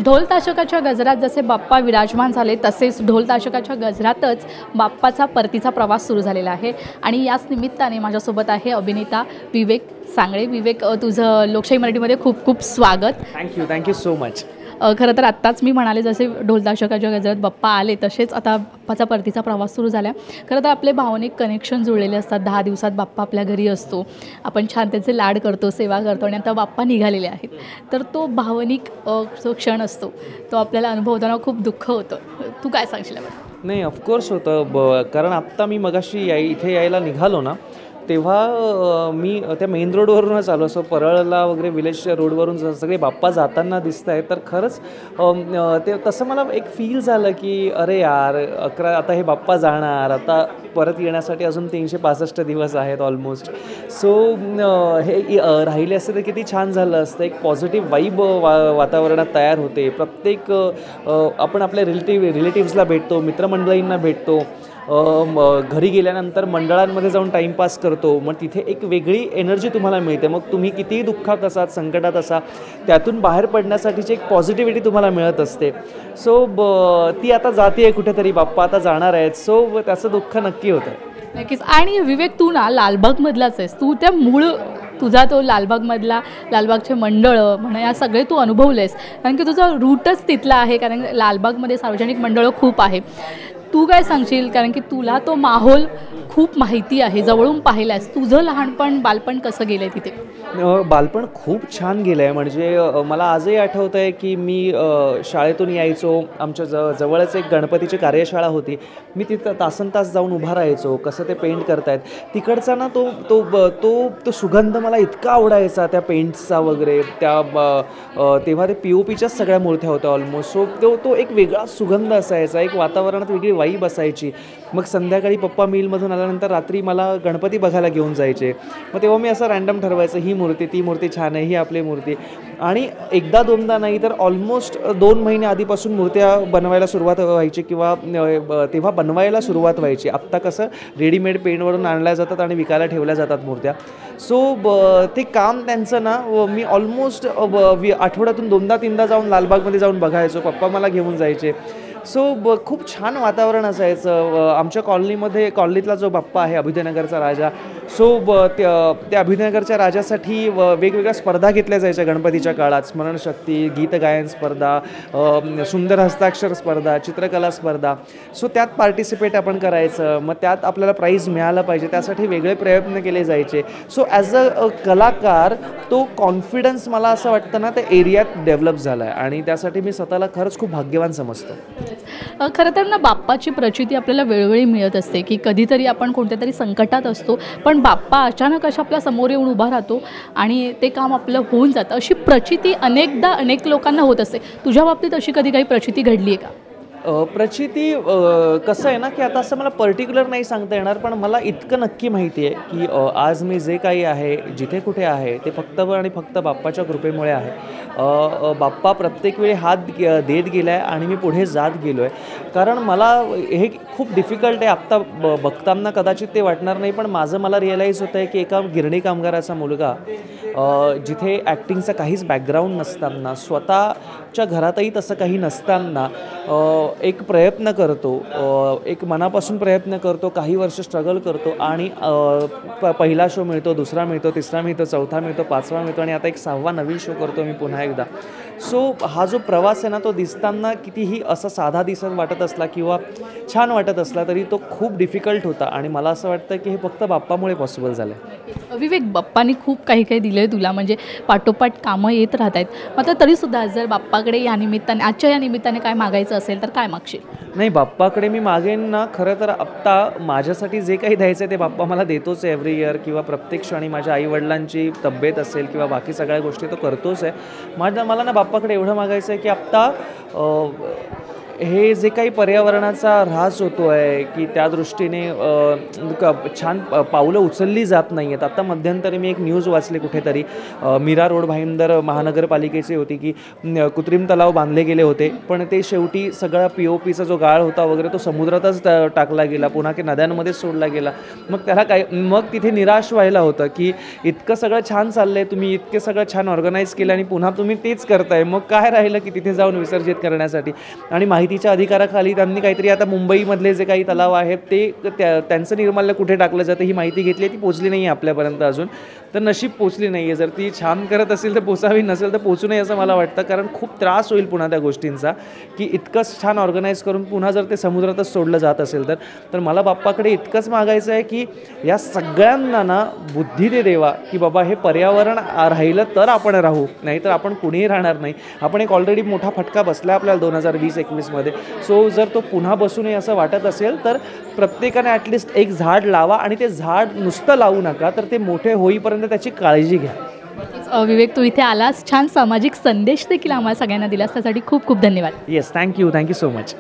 ढोल ताशकाच्या गजरात जसे बाप्पा विराजमान झाले तसेच ढोल ताशकाच्या गजरातच बाप्पाचा परतीचा प्रवास सुरू झालेला आहे आणि याच निमित्ताने माझ्यासोबत आहे अभिनेता विवेक सांगळे. विवेक, तुझं लोकशाही मराठीमध्ये खूप खूप स्वागत. Thank you so much. खरं तर आत्ताच मी म्हणाले जसे ढोल ताशकाच्या गजरात बाप्पा आले तसेच आता बाप्पाचा परतीचा प्रवास सुरू झाला. खरं तर आपले भावनिक कनेक्शन जुळलेले असतात. 10 दिवसात बाप्पा आपल्या घरी असतो, आपण छान त्याचे लाड करतो, सेवा करतो आणि आता बाप्पा निघालेले आहेत. तर तो भावनिक जो क्षण असतो तो आपल्याला अनुभवताना खूप दुःख होतं. तू काय सांगशील? नाही, ऑफकोर्स होतं. कारण आत्ता मी मगाशी इथे यायला निघालो ना, तेव्हा मी त्या मेन रोडवरूनच आलो. असं परळला वगैरे विलेजच्या रोडवरून सगळे बाप्पा जाताना दिसत आहे. तर खरंच ते तसं मला एक फील झालं की अरे यार, आता हे बाप्पा जाणार, आता परत येण्यासाठी अजून 365 दिवस आहेत ऑलमोस्ट. सो हे राहिले असते तर किती छान झालं असतं. एक पॉझिटिव्ह वाईब वातावरणात तयार होते. प्रत्येक आपण आपल्या रिलेटिव्सला भेटतो, मित्रमंडळींना भेटतो, घरी गेल्यानंतर मंडळांमध्ये जाऊन टाईमपास करतो. मग तिथे एक वेगळी एनर्जी तुम्हाला मिळते. मग तुम्ही कितीही दुःखात असाल, संकटात असा, त्यातून बाहेर पडण्यासाठीची एक पॉझिटिव्हिटी तुम्हाला मिळत असते. सो ती आता जाते आहे कुठेतरी, बाप्पा आता जाणार आहेत. सो त्याचं दुःख नक्की होतं. नक्कीच. आणि विवेक, तू ना लालबागमधलाच आहेस. तू त्या मूळ तुझा तो लालबागमधला, लालबागचे मंडळं म्हणा, या सगळे तू अनुभवलेस कारण की तुझा रूटच तिथला आहे. कारण लालबागमध्ये सार्वजनिक मंडळं खूप आहे. तू काय सांगशील? कारण की तुला तो माहोल खूप माहिती आहे, जवळून पाहिलास. तुझं लहानपण, बालपण कसं गेलं आहे तिथे? बालपण खूप छान गेलं आहे. म्हणजे मला आजही आठवतं आहे की मी शाळेतून यायचो. आमच्या जवळच एक गणपतीची कार्यशाळा होती. मी तिथं तासनतास जाऊन उभा राहायचो, कसं ते पेंट करतायत तिकडचा ना, तो तो तो तो सुगंध मला इतका आवडायचा, त्या पेंट्सचा वगैरे. तेव्हा ते POPच्याच सगळ्या मूर्त्या होत्या ऑलमोस्ट. सो तो एक वेगळा सुगंध असायचा, एक वातावरणात वेगळी वाईब असायची. मग संध्याकाळी पप्पा मिलमधून आल्यानंतर रात्री मला गणपती बघायला घेऊन जायचे. मग तेव्हा मी असं रँडम ठरवायचं, ही मूर्ती, ती मूर्ती छान आहे, ही आपली मूर्ती. आणि एकदा दोनदा नाही तर ऑलमोस्ट 2 महिने आधीपासून मूर्त्या बनवायला सुरुवात व्हायची किंवा तेव्हा बनवायला सुरुवात व्हायची. आत्ता कसं रेडीमेड पेंटवरून आणल्या जातात आणि विकायला ठेवल्या जातात मूर्त्या. सो ते काम त्यांचं ना, मी ऑलमोस्ट आठवड्यातून 2दा-3दा जाऊन लालबागमध्ये जाऊन बघायचो. पप्पा मला घेऊन जायचे. सो खूप छान वातावरण असायचं. आमच्या कॉलनीतला जो बाप्पा आहे, अभिदयनगरचा राजा. सो त्या अभिदयनगरच्या राजासाठी वेगवेगळ्या स्पर्धा घेतल्या जायच्या गणपतीच्या काळात. स्मरणशक्ती, गीतगायन स्पर्धा, सुंदर हस्ताक्षर स्पर्धा, चित्रकला स्पर्धा. सो त्यात पार्टिसिपेट आपण करायचं. मग त्यात आपल्याला प्राईज मिळालं पाहिजे, त्यासाठी वेगळे प्रयत्न केले जायचे. सो ॲज अ कलाकार तो कॉन्फिडन्स मला असं वाटतं ना, त्या एरियात डेव्हलप झाला आहे आणि त्यासाठी मी स्वतःला खरंच खूप भाग्यवान समजतो. खरं तर ना, बाप्पाची प्रचिती आपल्याला वेळोवेळी मिळत असते की कधीतरी आपण कोणत्या तरी संकटात असतो, पण बाप्पा अचानक अशा आपल्या समोर येऊन उभा राहतो आणि ते काम आपलं होऊन जातं. अशी प्रचिती अनेकदा अनेक लोकांना होत असते. तुझ्या बाबतीत अशी कधी काही प्रचिती घडली आहे का? प्रचिती कसं आहे ना, की आता असं मला पर्टिक्युलर नाही सांगता येणार, पण मला इतकं नक्की माहिती आहे की आज मी जे काही आहे, जिथे कुठे आहे, ते फक्त आणि फक्त बाप्पाच्या कृपेमुळे आहे. बाप्पा प्रत्येक वेळी हात देत गेला आहे आणि मी पुढे जात गेलो आहे. कारण मला हे खूप डिफिकल्ट आहे. आत्ता बघताना कदाचित ते वाटणार नाही, पण मला रिअलाईज होतं आहे की एका गिरणी कामगाराचा मुलगा जिथे ॲक्टिंगचा काहीच बॅकग्राऊंड नसताना, स्वतःच्या घरातही तसं काही नसताना एक प्रयत्न करतो, एक मनापासून प्रयत्न करतो, काही वर्ष स्ट्रगल करतो आणि पहिला शो मिळतो, दुसरा मिळतो, तिसरा मिळतो, चौथा मिळतो, 5वा मिळतो आणि आता एक 6वा नवीन शो करतो मी पुन्हा एकदा. सो हा जो प्रवास आहे ना, तो दिसताना कितीही असा साधा दिसत वाटत असला किंवा छान वाटत असला तरी तो खूप डिफिकल्ट होता आणि मला असं वाटतं की हे फक्त बाप्पामुळे पॉसिबल झालं आहे. विवेक, बाप्पानी खूप काही काही दिलं आहे तुला, म्हणजे पाठोपाठ कामं येत राहत आहेत. मात्र तरीसुद्धा जर बाप्पाकडे या निमित्ताने, आजच्या या निमित्ताने काय मागायचं असेल तर काय मागशील? नाही, बाप्पाकडे मी मागेन ना, खरं तर आत्ता माझ्यासाठी जे काही द्यायचं आहे ते बाप्पा मला देतोच आहे एव्हरी इयर किंवा प्रत्येक क्षणी. माझ्या आईवडिलांची तब्येत असेल किंवा बाकी सगळ्या गोष्टी तो करतोच आहे. मला ना बाप्पाकडे एवढं मागायचं आहे की आत्ता हे जे काही पर्यावरणाचा ऱ्हास होतो आहे की त्या दृष्टीने छान पावलं उचलली जात नाही आहेत. आता मध्यंतरी मी एक न्यूज वाचली कुठेतरी, मीरा रोड भाईंदर महानगरपालिकेची होती की कृत्रिम तलाव बांधले गेले होते, पण ते शेवटी सगळा POPचा जो गाळ होता वगैरे तो समुद्रातच टाकला गेला, पुन्हा की नद्यांमध्येच सोडला गेला. मग तिथे निराश व्हायला होतं की इतकं सगळं छान चाललं आहे, तुम्ही इतके सगळं छान ऑर्गनाईज केलं आणि पुन्हा तुम्ही तेच करताय, मग काय राहिलं की तिथे जाऊन विसर्जित करण्यासाठी. आणि माहितीच्या अधिकाराखाली त्यांनी काहीतरी आता मुंबईमधले जे काही तलाव आहेत ते त्यांचं निर्माल्य कुठे टाकलं जातं ही माहिती घेतली आहे, ती पोचली नाही आहे आपल्यापर्यंत अजून. तर नशीब पोचली नाही आहे. जर ती छान करत असेल तर पोचावी, नसेल तर पोचू नये असं मला वाटतं, कारण खूप त्रास होईल पुन्हा त्या गोष्टींचा की इतकंच छान ऑर्गनाईज करून पुन्हा जर ते समुद्रातच सोडलं जात असेल तर मला बाप्पाकडे इतकंच मागायचं आहे की या सगळ्यांना ना बुद्धी दे देवा की बाबा हे पर्यावरण राहिलं तर आपण राहू, नाहीतर आपण कुणीही राहणार नाही. आपण एक ऑलरेडी मोठा फटका बसला आपल्याला 2020-21मध्ये. सो जर तो पुन्हा बसू नये असं वाटत असेल तर प्रत्येकाने ॲटलिस्ट एक झाड लावा, आणि ते झाड नुसतं लावू नका, तर ते मोठे होईपर्यंत त्याची काळजी घ्या. विवेक, तू इथे आलास, छान सामाजिक संदेश देखील आम्हाला सगळ्यांना दिलास, त्यासाठी खूप खूप धन्यवाद. Yes, thank you so much.